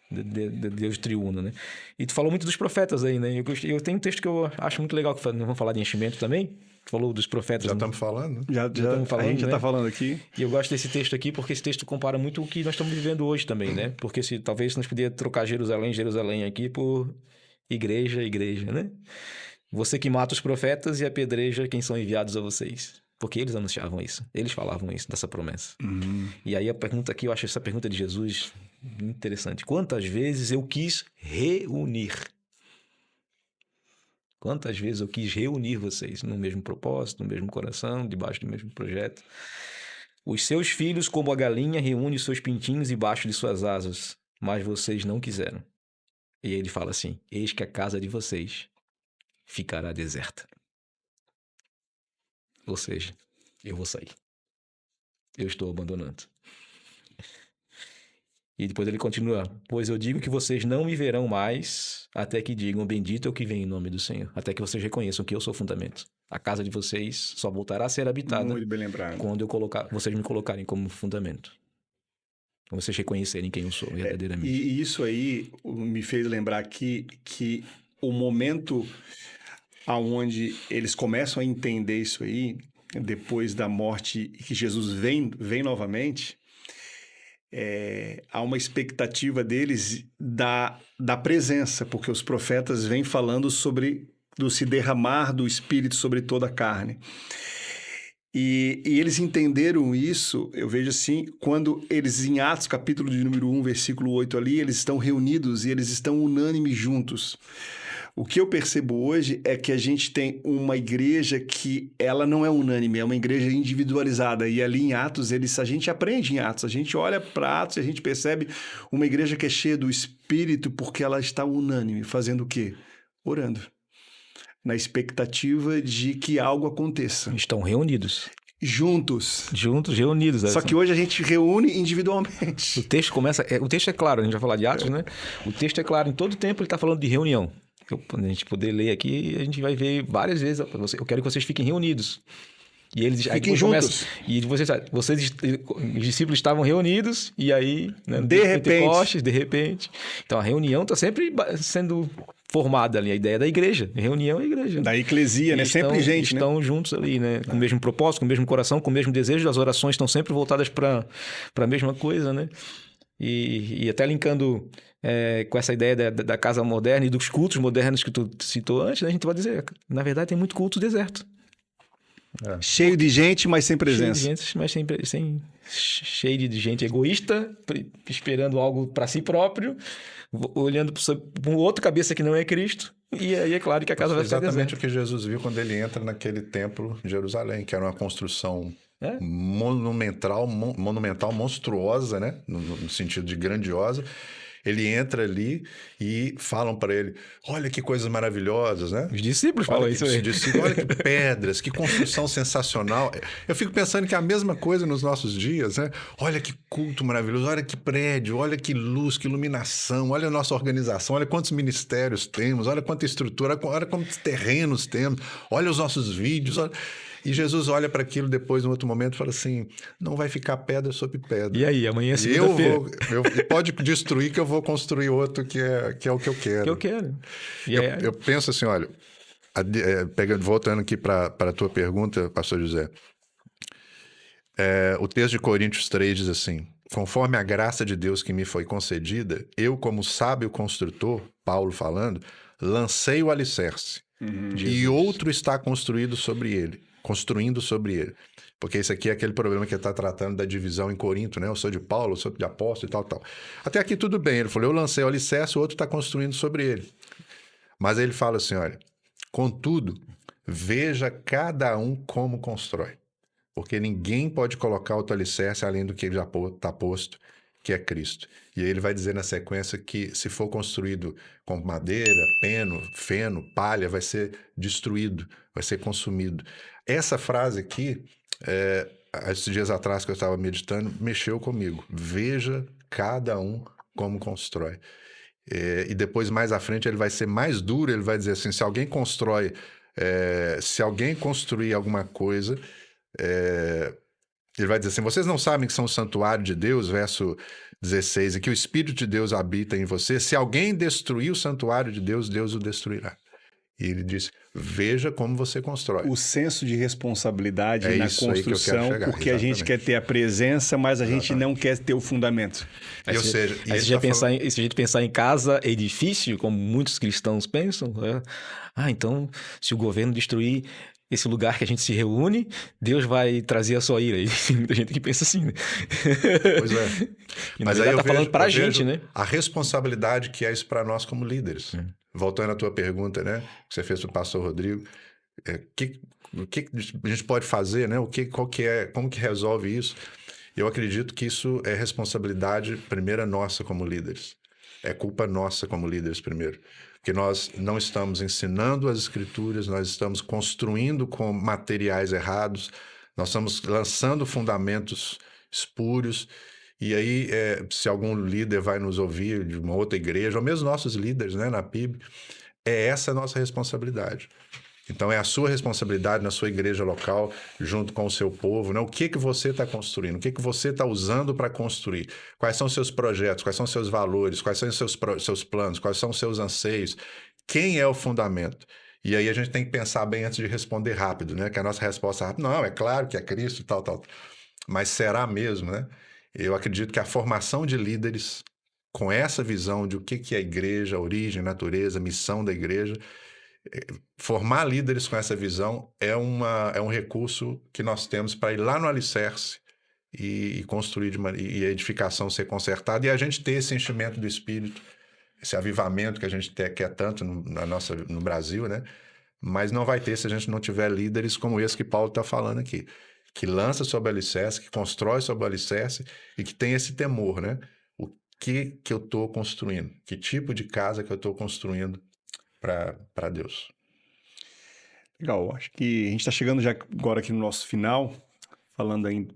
de Deus triuno, né? E tu falou muito dos profetas aí, né? Eu tenho um texto que eu acho muito legal, que nós vamos falar de enchimento também. Tu falou dos profetas. Já né? estamos falando, né? Já estamos falando, a gente já né? tá falando aqui. E eu gosto desse texto aqui porque esse texto compara muito o que nós estamos vivendo hoje também, né? Porque talvez nós podíamos trocar Jerusalém aqui por igreja, né? Você que mata os profetas e apedreja quem são enviados a vocês. Porque eles anunciavam isso. Eles falavam isso, dessa promessa. E aí a pergunta aqui, eu acho essa pergunta de Jesus interessante. Quantas vezes eu quis reunir? Quantas vezes eu quis reunir vocês no mesmo propósito, no mesmo coração, debaixo do mesmo projeto? Os seus filhos, como a galinha, reúne os seus pintinhos debaixo de suas asas, mas vocês não quiseram. E aí ele fala assim, eis que a casa de vocês ficará deserta. Ou seja, eu vou sair. Eu estou abandonando. E depois ele continua, pois eu digo que vocês não me verão mais até que digam, bendito é o que vem em nome do Senhor. Até que vocês reconheçam que eu sou o fundamento. A casa de vocês só voltará a ser habitada Muito bem lembrado. quando vocês me colocarem como fundamento. Quando vocês reconhecerem quem eu sou verdadeiramente. E isso aí me fez lembrar aqui que o momento aonde eles começam a entender isso aí, depois da morte e que Jesus vem novamente, há uma expectativa deles da presença, porque os profetas vêm falando do se derramar do Espírito sobre toda a carne. E eles entenderam isso, eu vejo assim, quando eles, em Atos, capítulo de número 1, versículo 8 ali, eles estão reunidos e eles estão unânimes juntos. O que eu percebo hoje é que a gente tem uma igreja que ela não é unânime, é uma igreja individualizada. E ali em Atos, a gente aprende em Atos, a gente olha para Atos e a gente percebe uma igreja que é cheia do Espírito porque ela está unânime, fazendo o quê? Orando. Na expectativa de que algo aconteça. Estão reunidos. Juntos, reunidos. Só que hoje a gente reúne individualmente. O texto começa... o texto é claro, a gente vai falar de Atos, né? O texto é claro, em todo tempo ele está falando de reunião. A gente poder ler aqui, a gente vai ver várias vezes. Eu quero que vocês fiquem reunidos. E eles fiquem juntos. E vocês, os discípulos estavam reunidos, e aí... Né, de repente. Então a reunião está sempre sendo formada ali, a ideia da igreja. Reunião é igreja. Da eclesia, né? Sempre gente, estão juntos ali, né? Com o mesmo propósito, com o mesmo coração, com o mesmo desejo. As orações estão sempre voltadas para a mesma coisa, né? E até linkando com essa ideia da casa moderna e dos cultos modernos que tu citou antes, né? A gente pode dizer, na verdade, tem muito culto deserto. Cheio de gente, mas sem presença. Cheio de gente, mas cheio de gente egoísta, esperando algo para si próprio, olhando para um outro cabeça que não é Cristo. E aí é claro que a casa vai ficar deserta. Exatamente o que Jesus viu quando ele entra naquele templo de Jerusalém, que era uma construção monumental, monstruosa, né? No sentido de grandiosa. Ele entra ali e falam para ele, olha que coisas maravilhosas, né? Os discípulos falam isso aí. Olha que pedras, que construção sensacional. Eu fico pensando que é a mesma coisa nos nossos dias, né? Olha que culto maravilhoso, olha que prédio, olha que luz, que iluminação, olha a nossa organização, olha quantos ministérios temos, olha quanta estrutura, olha quantos terrenos temos, olha os nossos vídeos, olha... E Jesus olha para aquilo depois, num outro momento, e fala assim, não vai ficar pedra sobre pedra. E aí, amanhã é segunda-feira. Pode destruir que eu vou construir outro que é o que eu quero. Que eu quero. Eu penso assim, olha, voltando aqui para a tua pergunta, pastor José, o texto de Coríntios 3 diz assim, conforme a graça de Deus que me foi concedida, eu como sábio construtor, Paulo falando, lancei o alicerce, e outro está construindo sobre ele. Porque isso aqui é aquele problema que ele está tratando da divisão em Corinto, né? Eu sou de Paulo, eu sou de apóstolo e tal. Até aqui tudo bem. Ele falou, eu lancei o alicerce, o outro está construindo sobre ele. Mas aí ele fala assim, olha, contudo, veja cada um como constrói. porque ninguém pode colocar outro alicerce além do que já está posto, que é Cristo. E aí ele vai dizer na sequência que se for construído com madeira, feno, palha, vai ser destruído, vai ser consumido. Essa frase aqui, esses dias atrás que eu estava meditando, mexeu comigo. Veja cada um como constrói. E depois, mais à frente, ele vai ser mais duro, ele vai dizer assim, se alguém construir alguma coisa, ele vai dizer assim, vocês não sabem que são o santuário de Deus, verso 16, e que o Espírito de Deus habita em você? Se alguém destruir o santuário de Deus, Deus o destruirá. E ele diz, veja como você constrói. O senso de responsabilidade É na isso aí que eu quero construção, chegar, porque a gente exatamente. quer ter a presença, mas a gente não quer ter o fundamento. Ou seja, Aí se a gente pensar em casa, edifício, como muitos cristãos pensam, então, se o governo destruir esse lugar que a gente se reúne, Deus vai trazer a sua ira. E tem muita gente que pensa assim, né? Pois é. E mas aí tá falando pra gente, né? A responsabilidade que é isso para nós como líderes. Voltando à tua pergunta, né? Que você fez para o pastor Rodrigo, o que a gente pode fazer, né? Como que resolve isso? Eu acredito que isso é responsabilidade primeira nossa como líderes. É culpa nossa como líderes primeiro. Porque nós não estamos ensinando as escrituras, nós estamos construindo com materiais errados, nós estamos lançando fundamentos espúrios. E aí, se algum líder vai nos ouvir de uma outra igreja, ou mesmo nossos líderes, né, na PIB, é essa a nossa responsabilidade. Então, é a sua responsabilidade na sua igreja local, junto com o seu povo, né? O que você está construindo? O que você está usando para construir? Quais são os seus projetos? Quais são os seus valores? Quais são os seus planos? Quais são os seus anseios? Quem é o fundamento? E aí a gente tem que pensar bem antes de responder rápido, né? Que a nossa resposta é rápida. Não, é claro que é Cristo, tal. Mas será mesmo, né? Eu acredito que a formação de líderes com essa visão de o que é a igreja, a origem, natureza, missão da igreja, formar líderes com essa visão é um recurso que nós temos para ir lá no alicerce e construir e a edificação ser consertada e a gente ter esse enchimento do Espírito, esse avivamento que a gente quer tanto no Brasil, né? Mas não vai ter se a gente não tiver líderes como esse que Paulo está falando aqui, que lança sobre o alicerce, que constrói sobre o alicerce e que tem esse temor, né? O que eu estou construindo? Que tipo de casa que eu estou construindo para Deus? Legal, acho que a gente está chegando já agora aqui no nosso final, falando ainda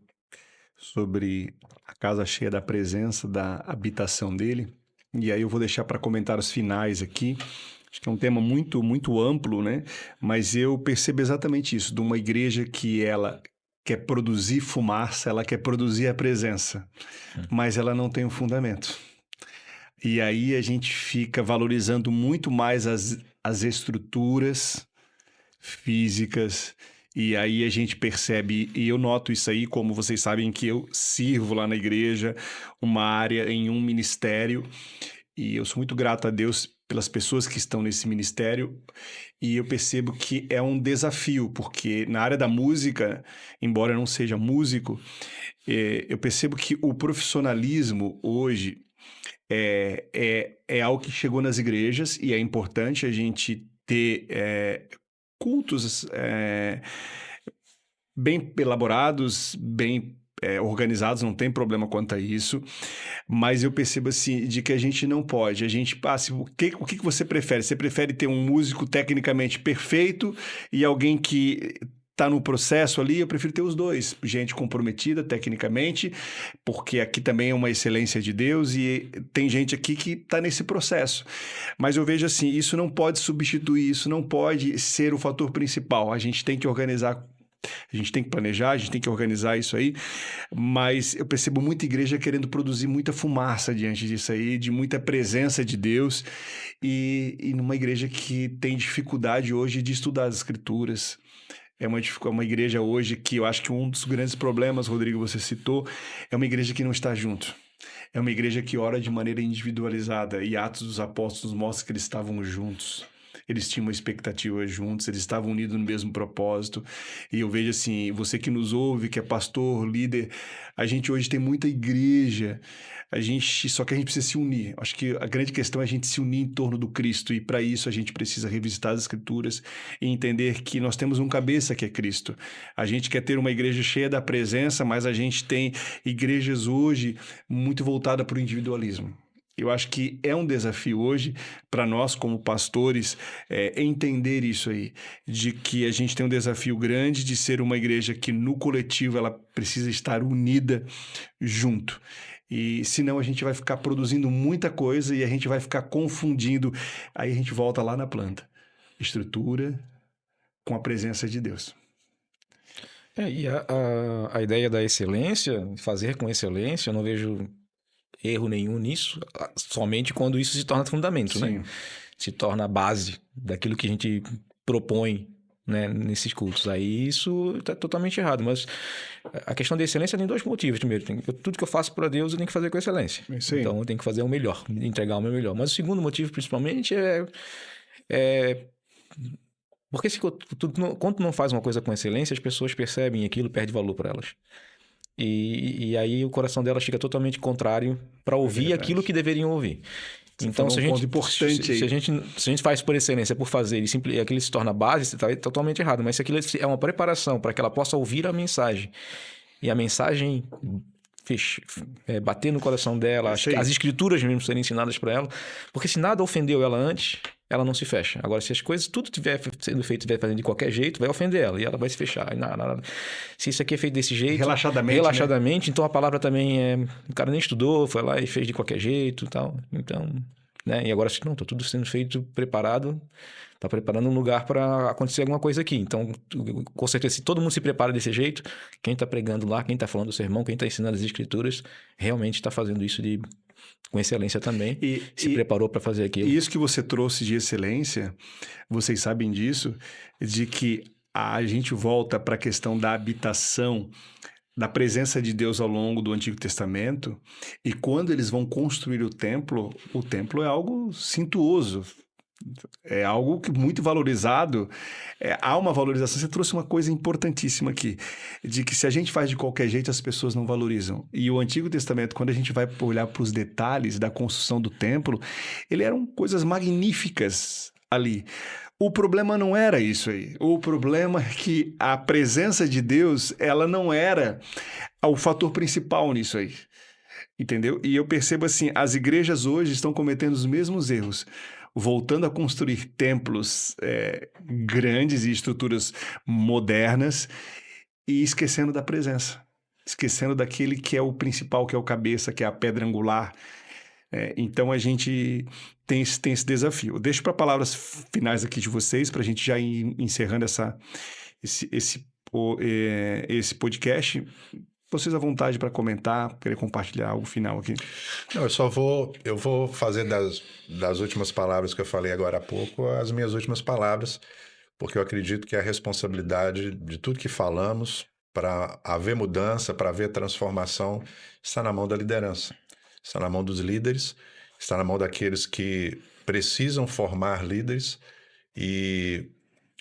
sobre a casa cheia da presença, da habitação dele. E aí eu vou deixar para comentários finais aqui. Acho que é um tema muito, muito amplo, né? Mas eu percebo exatamente isso, de uma igreja que ela quer produzir fumaça, ela quer produzir a presença, mas ela não tem um fundamento. E aí a gente fica valorizando muito mais as estruturas físicas, e aí a gente percebe, e eu noto isso aí, como vocês sabem que eu sirvo lá na igreja, uma área em um ministério, e eu sou muito grato a Deus pelas pessoas que estão nesse ministério, e eu percebo que é um desafio, porque na área da música, embora eu não seja músico, eu percebo que o profissionalismo hoje é algo que chegou nas igrejas e é importante a gente ter cultos bem elaborados, bem organizados, não tem problema quanto a isso, mas eu percebo assim, de que a gente não pode, o que você prefere? Você prefere ter um músico tecnicamente perfeito e alguém que está no processo ali? Eu prefiro ter os dois, gente comprometida tecnicamente, porque aqui também é uma excelência de Deus e tem gente aqui que está nesse processo. Mas eu vejo assim, isso não pode substituir, isso não pode ser o fator principal. A gente tem que organizar, a gente tem que planejar, a gente tem que organizar isso aí, mas eu percebo muita igreja querendo produzir muita fumaça diante disso aí, de muita presença de Deus, e numa igreja que tem dificuldade hoje de estudar as escrituras. É uma igreja hoje que eu acho que um dos grandes problemas, Rodrigo, você citou, é uma igreja que não está junto. É uma igreja que ora de maneira individualizada, e Atos dos Apóstolos mostra que eles estavam juntos. eles tinham uma expectativa juntos, eles estavam unidos no mesmo propósito. E eu vejo assim, você que nos ouve, que é pastor, líder, a gente hoje tem muita igreja, só que a gente precisa se unir. Acho que a grande questão é a gente se unir em torno do Cristo, e para isso a gente precisa revisitar as Escrituras e entender que nós temos um cabeça que é Cristo. A gente quer ter uma igreja cheia da presença, mas a gente tem igrejas hoje muito voltadas para o individualismo. Eu acho que é um desafio hoje para nós, como pastores, entender isso aí, de que a gente tem um desafio grande de ser uma igreja que no coletivo ela precisa estar unida junto. E senão a gente vai ficar produzindo muita coisa e a gente vai ficar confundindo. Aí a gente volta lá na planta. Estrutura com a presença de Deus. E a ideia da excelência, fazer com excelência, eu não vejo erro nenhum nisso, somente quando isso se torna fundamento, Sim. né? Se torna a base daquilo que a gente propõe, né, nesses cultos. Aí isso está totalmente errado, mas a questão da excelência tem dois motivos. Primeiro, tudo que eu faço para Deus eu tenho que fazer com excelência. Então eu tenho que fazer o melhor, entregar o meu melhor. Mas o segundo motivo, principalmente, porque quando tu não faz uma coisa com excelência, as pessoas percebem aquilo, perde valor para elas. E aí o coração delas fica totalmente contrário para ouvir aquilo que deveriam ouvir. Então, se a gente faz por excelência, por fazer, e aquilo se torna base, está totalmente errado. Mas se aquilo é uma preparação para que ela possa ouvir a mensagem, e a mensagem bater no coração dela, as escrituras mesmo serem ensinadas para ela, porque se nada ofendeu ela antes, ela não se fecha. Agora, se as coisas, tudo estiver sendo feito, estiver fazendo de qualquer jeito, vai ofender ela, e ela vai se fechar. Se isso aqui é feito desse jeito... Relaxadamente, né? Então a palavra também o cara nem estudou, foi lá e fez de qualquer jeito e tal. Então, né? E agora, não, está tudo sendo feito, preparado, está preparando um lugar para acontecer alguma coisa aqui. Então, com certeza, se todo mundo se prepara desse jeito, quem está pregando lá, quem está falando do sermão, quem está ensinando as escrituras, realmente está fazendo isso com excelência também, se preparou para fazer aquilo. E isso que você trouxe de excelência, vocês sabem disso, de que a gente volta para a questão da habitação, da presença de Deus ao longo do Antigo Testamento, e quando eles vão construir o templo é algo suntuoso, é algo que muito valorizado, há uma valorização. Você trouxe uma coisa importantíssima aqui, de que se a gente faz de qualquer jeito, as pessoas não valorizam. E o Antigo Testamento, quando a gente vai olhar para os detalhes da construção do templo, eram coisas magníficas ali. O problema não era isso aí. O problema é que a presença de Deus, ela não era o fator principal nisso aí. Entendeu? E eu percebo assim, as igrejas hoje estão cometendo os mesmos erros, voltando a construir templos grandes e estruturas modernas e esquecendo da presença, esquecendo daquele que é o principal, que é o cabeça, que é a pedra angular. Então a gente tem esse desafio. Eu deixo para palavras finais aqui de vocês, para a gente já ir encerrando esse podcast. Vocês à vontade para comentar, querer compartilhar algo final aqui. Não, eu vou fazer das últimas palavras que eu falei agora há pouco, as minhas últimas palavras, porque eu acredito que a responsabilidade de tudo que falamos para haver mudança, para haver transformação, está na mão da liderança, está na mão dos líderes, está na mão daqueles que precisam formar líderes, e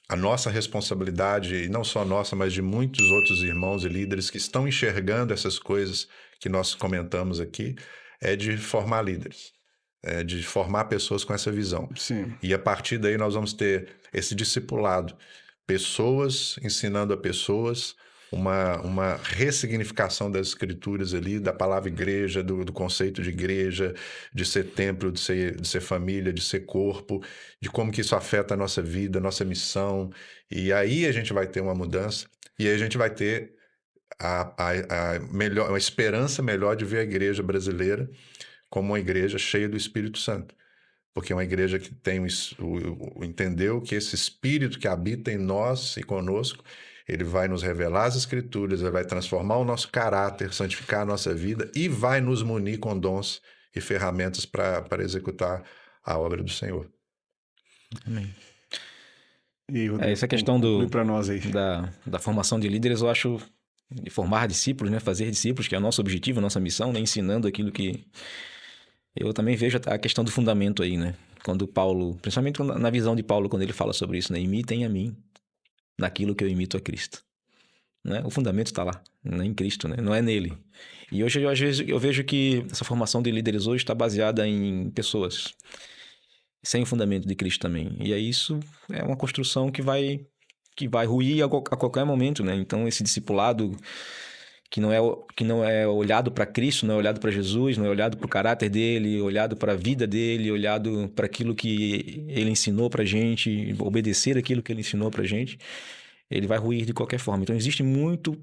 a nossa responsabilidade, e não só nossa, mas de muitos outros irmãos e líderes que estão enxergando essas coisas que nós comentamos aqui, é de formar líderes, de formar pessoas com essa visão. Sim. E a partir daí nós vamos ter esse discipulado, pessoas ensinando a pessoas, uma ressignificação das escrituras ali, da palavra igreja, do conceito de igreja, de ser templo, de ser família, de ser corpo, de como que isso afeta a nossa vida, a nossa missão. E aí a gente vai ter uma mudança, e aí a gente vai ter uma esperança melhor de ver a igreja brasileira como uma igreja cheia do Espírito Santo. Porque é uma igreja que entendeu que esse Espírito que habita em nós e conosco, ele vai nos revelar as Escrituras, ele vai transformar o nosso caráter, santificar a nossa vida e vai nos munir com dons e ferramentas para executar a obra do Senhor. Amém. E essa questão nós aí. Da formação de líderes, eu acho, de formar discípulos, né? Fazer discípulos, que é o nosso objetivo, a nossa missão, né? Ensinando aquilo que... Eu também vejo a questão do fundamento aí, né? Quando Paulo, principalmente na visão de Paulo, quando ele fala sobre isso, né? Imitem a mim naquilo que eu imito a Cristo. Né? O fundamento está lá, né? Em Cristo, né? Não é nele. E hoje, às vezes, eu vejo que essa formação de líderes hoje está baseada em pessoas, sem o fundamento de Cristo também. E aí isso é uma construção que vai ruir a qualquer momento, né? Então, esse discipulado que não é olhado para Cristo, não é olhado para Jesus, não é olhado para o caráter dele, olhado para a vida dele, olhado para aquilo que ele ensinou para a gente, obedecer aquilo que ele ensinou para a gente, ele vai ruir de qualquer forma. Então, existe muito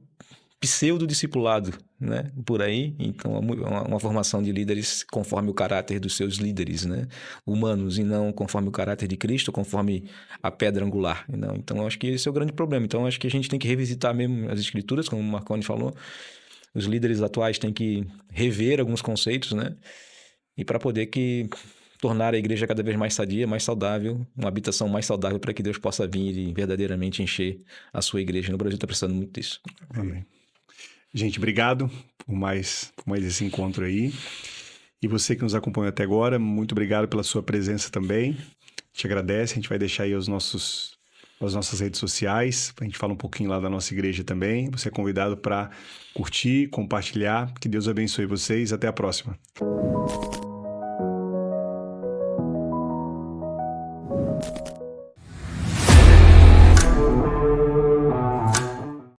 pseudo-discipulado, né, por aí. Então, uma formação de líderes conforme o caráter dos seus líderes, né, humanos, e não conforme o caráter de Cristo, conforme a pedra angular. Não. Então, eu acho que esse é o grande problema. Então, eu acho que a gente tem que revisitar mesmo as escrituras, como o Marconi falou. Os líderes atuais têm que rever alguns conceitos, né, e para poder tornar a igreja cada vez mais sadia, mais saudável, uma habitação mais saudável para que Deus possa vir e verdadeiramente encher a sua igreja. No Brasil está precisando muito disso. Amém. Gente, obrigado por mais esse encontro aí. E você que nos acompanhou até agora, muito obrigado pela sua presença também. Te agradece, a gente vai deixar aí as nossas redes sociais, a gente fala um pouquinho lá da nossa igreja também. Você é convidado para curtir, compartilhar. Que Deus abençoe vocês. Até a próxima.